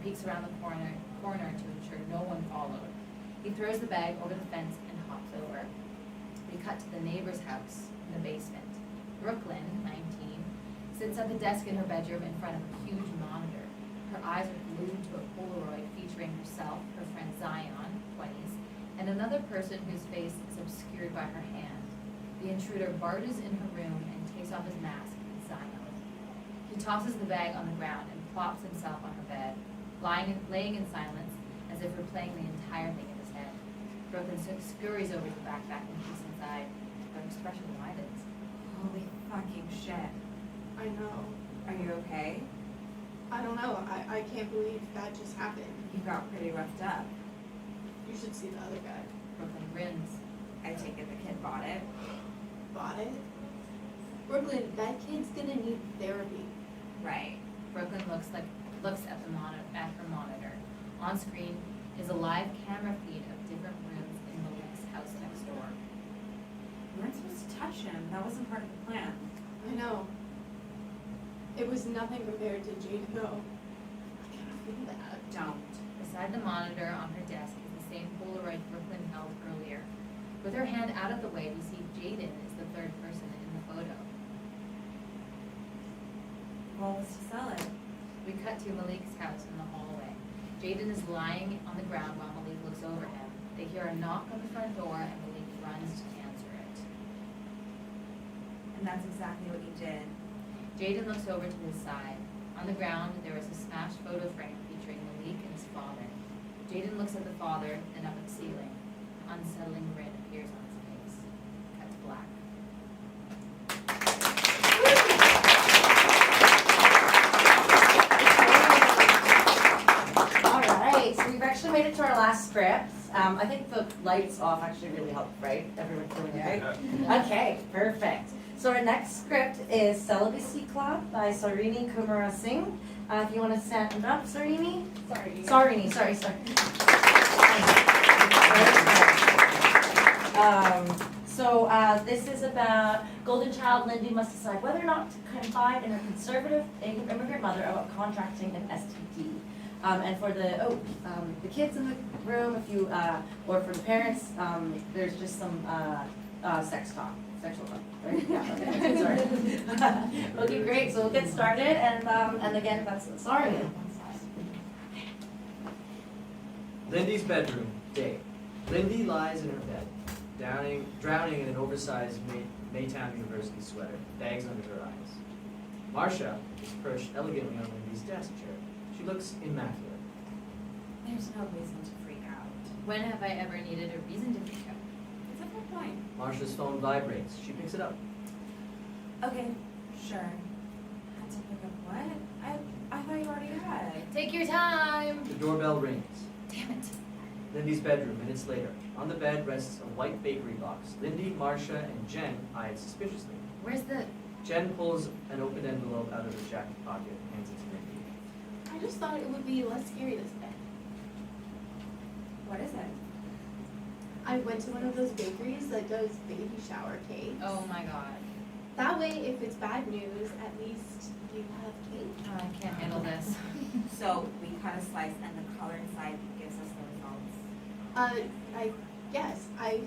peeks around the corner to ensure no one followed. He throws the bag over the fence and hops over. We cut to the neighbor's house in the basement. Brooklyn, 19, sits at the desk in her bedroom in front of a huge monitor. Her eyes are glued to a Polaroid featuring herself, her friend Zion, 20s, and another person whose face is obscured by her hand. The intruder barges in her room and takes off his mask and Zion. He tosses the bag on the ground and plops himself on her bed, laying in silence as if replaying the entire thing in his head. Brooklyn scurries over to the backpack and peeks inside. Her expression widens. Holy fucking shit. I know. Are you okay? I don't know. I can't believe that just happened. You got pretty roughed up. You should see the other guy. Brooklyn grins. I take it the kid bought it. Bought it? Brooklyn, that kid's gonna need therapy. Right. Brooklyn looks at her monitor. On screen is a live camera feed of different rooms in Malik's house next door. We weren't supposed to touch him. That wasn't part of the plan. I know. It was nothing compared to Jade, though. I kind of feel that. Don't. Beside the monitor on her desk is the same Polaroid Brooklyn held earlier. With her hand out of the way, we see Jaden is the third person in the photo. Well, let's just sell it. We cut to Malik's house in the hallway. Jaden is lying on the ground while Malik looks over him. They hear a knock on the front door and Malik runs to answer it. And that's exactly what you did. Jaden looks over to his side. On the ground, there is a smashed photo frame featuring Malik and his father. Jaden looks at the father, then up at the ceiling. An unsettling grin appears on his face. Cut to black. Alright, so we've actually made it to our last script. I think the lights off actually really helped, right? Everyone feeling okay? Okay, perfect. So our next script is Celibacy Club by Sarini Kumarasinghe. If you want to stand up, Sarini. Sarini, sorry. This is about golden child Lindy must decide whether or not to confide in her conservative immigrant mother about contracting an STD. And for the kids in the room, if you or for the parents, there's just some sex talk. Sexual talk, right? Yeah, okay, sorry. Okay, great, so we'll get started, and again, that's, sorry. Lindy's bedroom, day. Lindy lies in her bed, drowning in an oversized Maytown University sweater, bags under her eyes. Marcia is perched elegantly on Lindy's desk chair. She looks immaculate. There's no reason to freak out. When have I ever needed a reason to freak out? It's a fair point. Marcia's phone vibrates. She picks it up. Okay, sure. Had to pick up what? I thought you already had. Take your time! The doorbell rings. Damn it. Lindy's bedroom, minutes later. On the bed rests a white bakery box. Lindy, Marcia, and Jen eye it suspiciously. Where's the... Jen pulls an open envelope out of her jacket pocket and hands it to Lindy. I just thought it would be less scary this day. What is it? I went to one of those bakeries that does baby shower cakes. Oh my god. That way, if it's bad news, at least you have cake. Oh, I can't handle this. So we cut a slice and the color inside gives us the results. I guess. I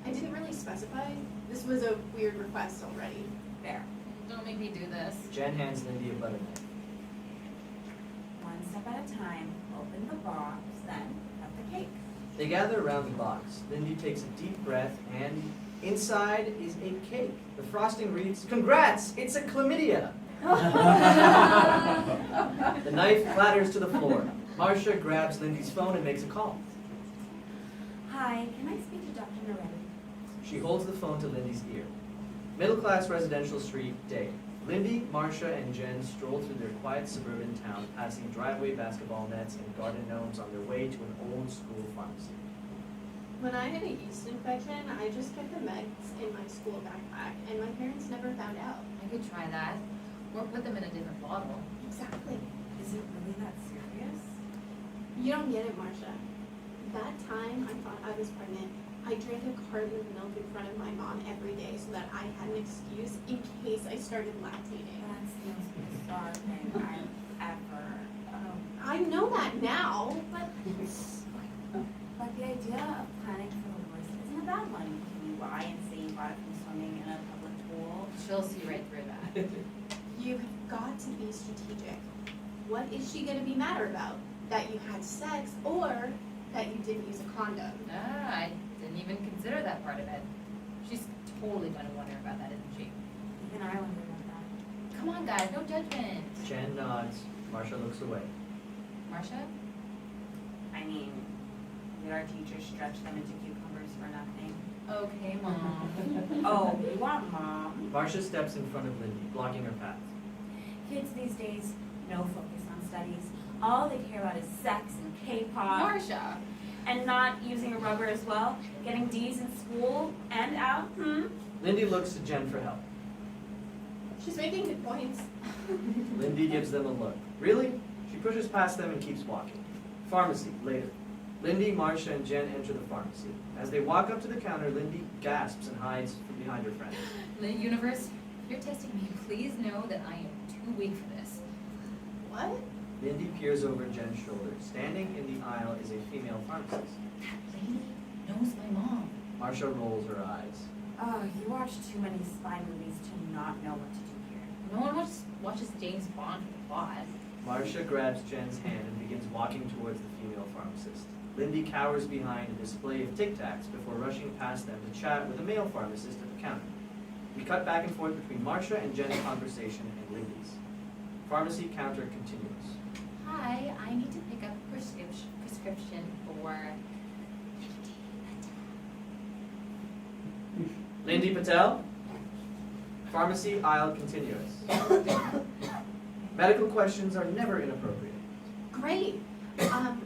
didn't really specify. This was a weird request already. There. Don't make me do this. Jen hands Lindy a butter knife. One step at a time, open the box, then cut the cake. They gather around the box. Lindy takes a deep breath, and inside is a cake. The frosting reads, "Congrats, it's a chlamydia." The knife clatters to the floor. Marcia grabs Lindy's phone and makes a call. Hi, can I speak to Dr. Noretti? She holds the phone to Lindy's ear. Middle-class residential street, day. Lindy, Marcia, and Jen stroll through their quiet suburban town, passing driveway basketball nets and garden gnomes on their way to an old-school pharmacy. When I had a yeast infection, I just kept the meds in my school backpack, and my parents never found out. I could try that. Or put them in a different bottle. Exactly. Is it really that serious? You don't get it, Marcia. That time I thought I was pregnant, I drank a carton of milk in front of my mom every day so that I had an excuse in case I started lactating. That's the most bizarre thing I've ever. I know that now. But the idea of planning for the worst isn't a bad one. Can you lie and say you got it from swimming in a public pool? She'll see right through that. You've got to be strategic. What is she gonna be madder about? That you had sex or that you didn't use a condom? I didn't even consider that part of it. She's totally gonna wonder about that, isn't she? Even I wonder about that. Come on, guys, no judgment. Jen nods. Marcia looks away. Marcia? I mean, did our teachers stretch them into cucumbers for nothing? Okay, Mom. Oh, you want mom? Marcia steps in front of Lindy, blocking her path. Kids these days, no focus on studies. All they care about is sex and K-pop. Marcia! And not using a rubber as well. Getting D's in school and out. Lindy looks to Jen for help. She's making good points. Lindy gives them a look. Really? She pushes past them and keeps walking. Pharmacy, later. Lindy, Marcia, and Jen enter the pharmacy. As they walk up to the counter, Lindy gasps and hides from behind her friend. The universe, if you're testing me, please know that I am too weak for this. What? Lindy peers over Jen's shoulder. Standing in the aisle is a female pharmacist. That lady knows my mom. Marcia rolls her eyes. Oh, you watch too many spy movies to not know what to do here. No one watches James Bond for the plot. Marcia grabs Jen's hand and begins walking towards the female pharmacist. Lindy cowers behind a display of Tic Tacs before rushing past them to chat with a male pharmacist at the counter. We cut back and forth between Marcia and Jen's conversation and Lindy's. Pharmacy counter continues. Hi, I need to pick up a prescription for... Lindy Patel? Pharmacy aisle continuous. Medical questions are never inappropriate. Great.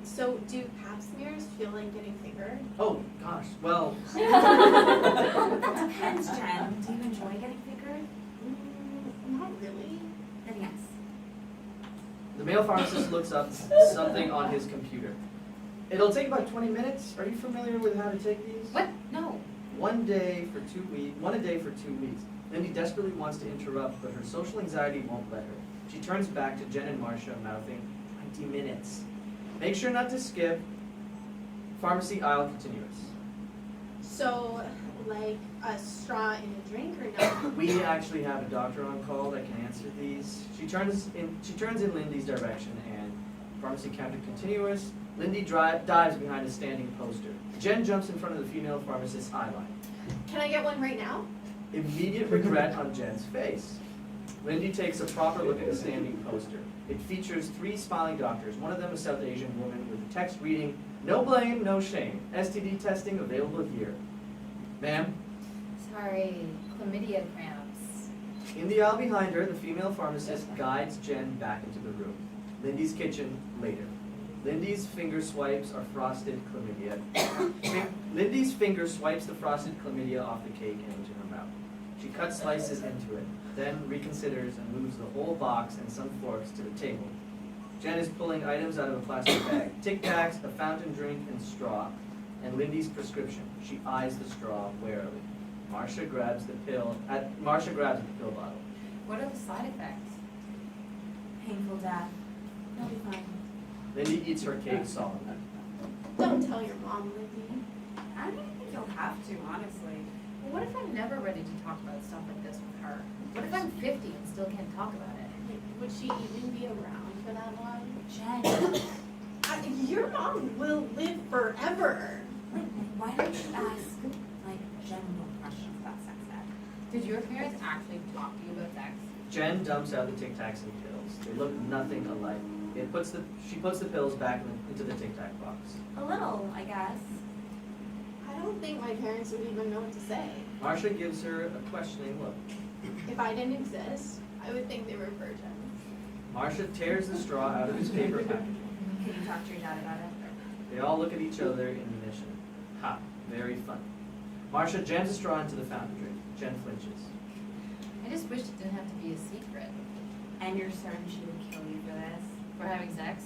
So do pap smears feel like getting fingered? Oh, gosh, well, Depends, Jen. Do you enjoy getting fingered? Not really. Then yes. the male pharmacist looks up something on his computer. It'll take about 20 minutes. Are you familiar with how to take these? What? No. One a day for 2 weeks. Lindy desperately wants to interrupt, but her social anxiety won't let her. She turns back to Jen and Marcia, mouthing, 20 minutes. Make sure not to skip. Pharmacy aisle continuous. So, like a straw in a drink or no? We actually have a doctor on call that can answer these. She turns in Lindy's direction, and pharmacy counter continuous. Lindy dives behind a standing poster. Jen jumps in front of the female pharmacist's eye line. Can I get one right now? Immediate regret on Jen's face. Lindy takes a proper look at the standing poster. It features 3 smiling doctors, one of them a South Asian woman with the text reading, "No blame, no shame. STD testing available here." Ma'am? Sorry, chlamydia cramps. In the aisle behind her, the female pharmacist guides Jen back into the room. Lindy's kitchen, later. Lindy's finger swipes are frosted chlamydia. Lindy's finger swipes the frosted chlamydia off the cake and into her mouth. She cuts slices into it, then reconsiders and moves the whole box and some forks to the table. Jen is pulling items out of a plastic bag. Tic Tacs, a fountain drink, and straw, and Lindy's prescription. She eyes the straw warily. Marcia grabs the pill at the pill bottle. What are the side effects? Painful death. It'll be fine. Lindy eats her cake solemnly. Don't tell your mom, Lindy. I don't think you'll have to, honestly. Well, what if I'm never ready to talk about stuff like this with her? What if I'm 50 and still can't talk about it? Would she even be around for that long? Jen, Your mom will live forever. why don't you ask, like, general questions about sex ed? Did your parents actually talk to you about sex? Jen dumps out the Tic Tacs and pills. They look nothing alike. She puts the pills back into the Tic Tac box. A little, I guess. I don't think my parents would even know what to say. Marcia gives her a questioning look. If I didn't exist, I would think they were virgins. Marcia tears the straw out of its paper packaging. Can you talk to your dad about it? They all look at each other in unison. Ha, very funny. Marcia jams a straw into the fountain drink. Jen flinches. I just wished it didn't have to be a secret. And you're certain she would kill you for this? For having sex,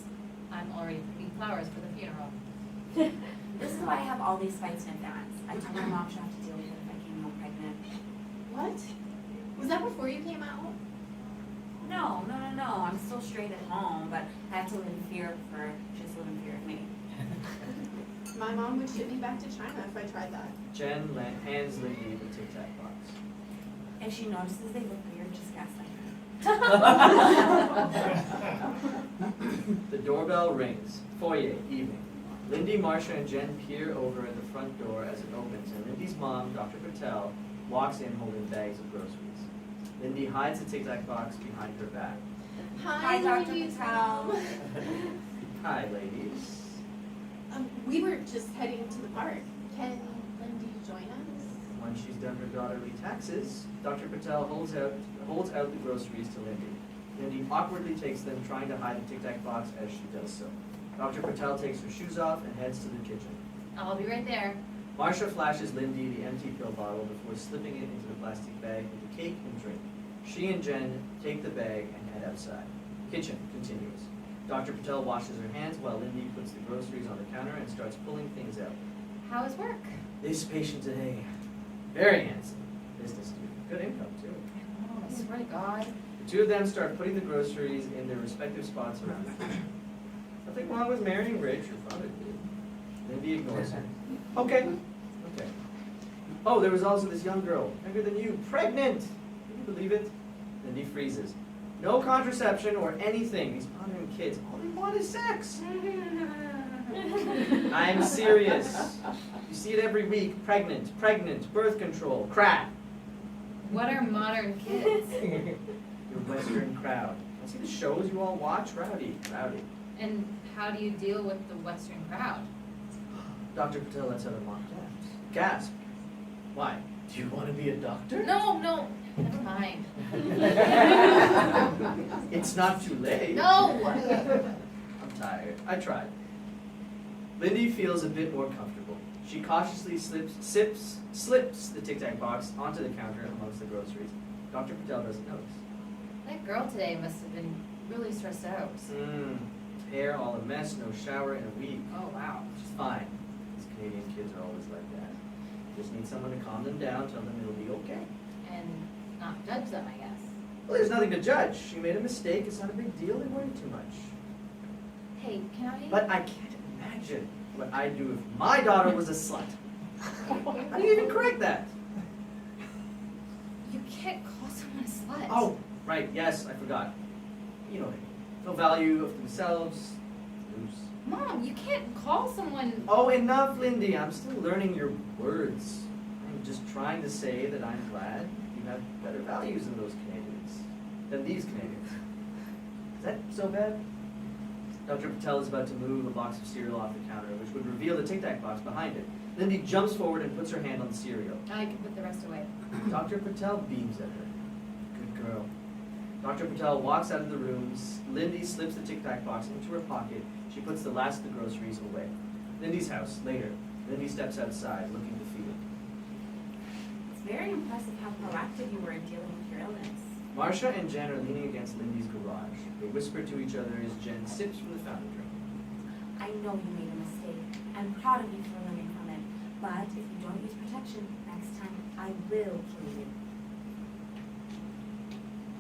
I'm already picking flowers for the funeral. This is why I have all these fights in advance. I told my mom she'd have to deal with it if I came home pregnant. What? Was that before you came out? No, I'm still straight at home, but I have to live in fear of her. She has to live in fear of me. My mom would ship me back to China if I tried that. Jen hands Lindy the Tic Tac box. If she notices they look weird, just gaslight her. The doorbell rings. Foyer, evening. Lindy, Marcia, and Jen peer over at the front door as it opens, and Lindy's mom, Dr. Patel, walks in holding bags of groceries. Lindy hides the Tic Tac box behind her back. Hi, Dr. ladies. Patel. Hi, ladies. We were just heading to the park. Can Lindy join us? When she's done her daughterly taxes, Dr. Patel holds out the groceries to Lindy. Lindy awkwardly takes them, trying to hide the Tic Tac box as she does so. Dr. Patel takes her shoes off and heads to the kitchen. I'll be right there. Marcia flashes Lindy the empty pill bottle before slipping it into the plastic bag with the cake and drink. She and Jen take the bag and head outside. Kitchen continues. Dr. Patel washes her hands while Lindy puts the groceries on the counter and starts pulling things out. How is work? This patient today, very handsome. Business student. Good income, too. Oh, I swear to God. The two of them start putting the groceries in their respective spots around the kitchen. Nothing wrong with marrying rich, your father did. Lindy ignores her. Okay. Oh, there was also this young girl, younger than you, pregnant! Can you believe it? Lindy freezes. No contraception or anything. These modern kids, all they want is sex. I'm serious. You see it every week. Pregnant, birth control, crap. What are modern kids? Your Western crowd. I see the shows you all watch. Rowdy. And how do you deal with the Western crowd? Dr. Patel lets out a mock gasp. Why? Do you want to be a doctor? No, never mind. It's not too late. No! I'm tired. I tried. Lindy feels a bit more comfortable. She cautiously slips the Tic Tac box onto the counter amongst the groceries. Dr. Patel doesn't notice. That girl today must have been really stressed out. Hair all a mess, no shower in a week. Oh, wow. She's fine. These Canadian kids are always like that. Just need someone to calm them down, tell them it'll be okay. And not judge them, I guess. Well, there's nothing to judge. She made a mistake. It's not a big deal. They worry too much. Hey, can I? But I can't imagine what I'd do if my daughter was a slut. How do you even correct that? You can't call someone a slut. Oh, right. Yes, I forgot. You know what I mean. No value of themselves. Loose. Mom, you can't call someone... Oh, enough, Lindy. I'm still learning your words. I'm just trying to say that I'm glad you have better values than these Canadians. Is that so bad? Dr. Patel is about to move a box of cereal off the counter, which would reveal the Tic Tac box behind it. Lindy jumps forward and puts her hand on the cereal. I can put the rest away. Dr. Patel beams at her. Good girl. Dr. Patel walks out of the room. Lindy slips the Tic Tac box into her pocket. She puts the last of the groceries away. Lindy's house, later. Lindy steps outside, looking defeated. It's very impressive how proactive you were in dealing with your illness. Marcia and Jen are leaning against Lindy's garage. They whisper to each other as Jen sips from the fountain drink. I know you made a mistake. I'm proud of you for learning from it. But if you don't use protection, next time I will kill you.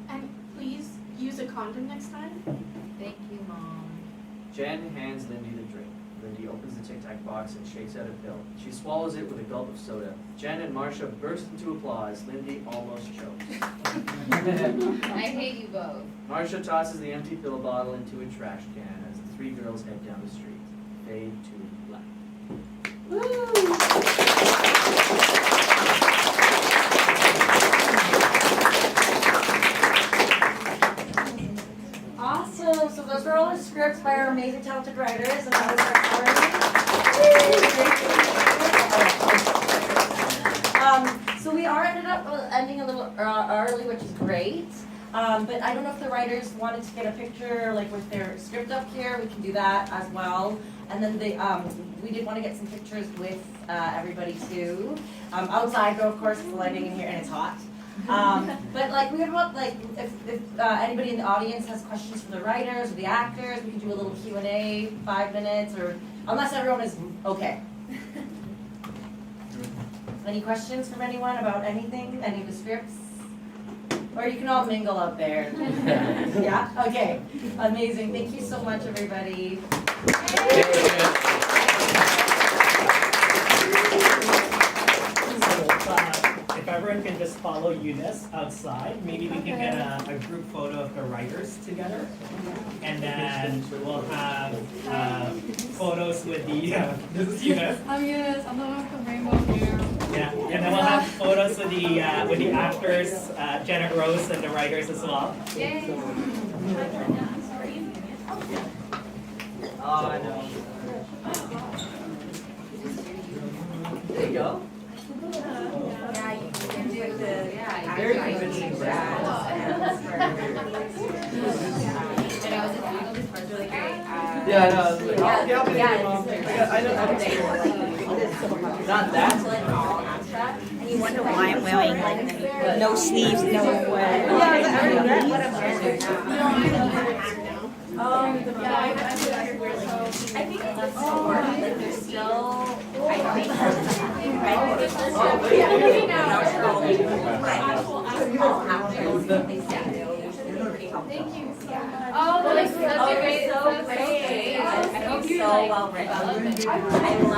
And please use a condom next time. Thank you, Mom. Jen hands Lindy the drink. Lindy opens the Tic Tac box and shakes out a pill. She swallows it with a gulp of soda. Jen and Marcia burst into applause. Lindy almost chokes. I hate you both. Marcia tosses the empty pill bottle into a trash can as the three girls head down the street. Fade to black. Awesome. So those were all the scripts by our amazing talented writers, and that was our so we are ending a little early, which is great. But I don't know if the writers wanted to get a picture like with their script up here. We can do that as well. And then we did want to get some pictures with everybody too. Outside though, of course, it's the lighting in here and it's hot. But like we would want if anybody in the audience has questions for the writers or the actors, we can do a little Q&A, 5 minutes, or unless everyone is okay. Any questions from anyone about anything, any of the scripts? Or you can all mingle up there. Yeah, okay, amazing, thank you so much, everybody. If everyone can just follow Eunice outside, maybe we can get a group photo of the writers together. And then we'll have photos with the, this is Eunice. I'm Eunice, I'm the one with the rainbow hair. Yeah, and then we'll have photos with the actors, Janet Rose, and the writers as well. Yay. Oh, I know. There you go. Yeah, you can do the, Yeah, Very I- convincing And I was in this part, really great. Yeah, I know. I was like, oh, yeah, I'll be Yeah, there, Mom. it's- I know. Not that. and you wonder why I'm wearing like no sleeves, no what I'm wearing. I think it's Like there's still. Thank you so much. Oh, that's great. So That's great. so great. I hope you So like. well written. I love it. I love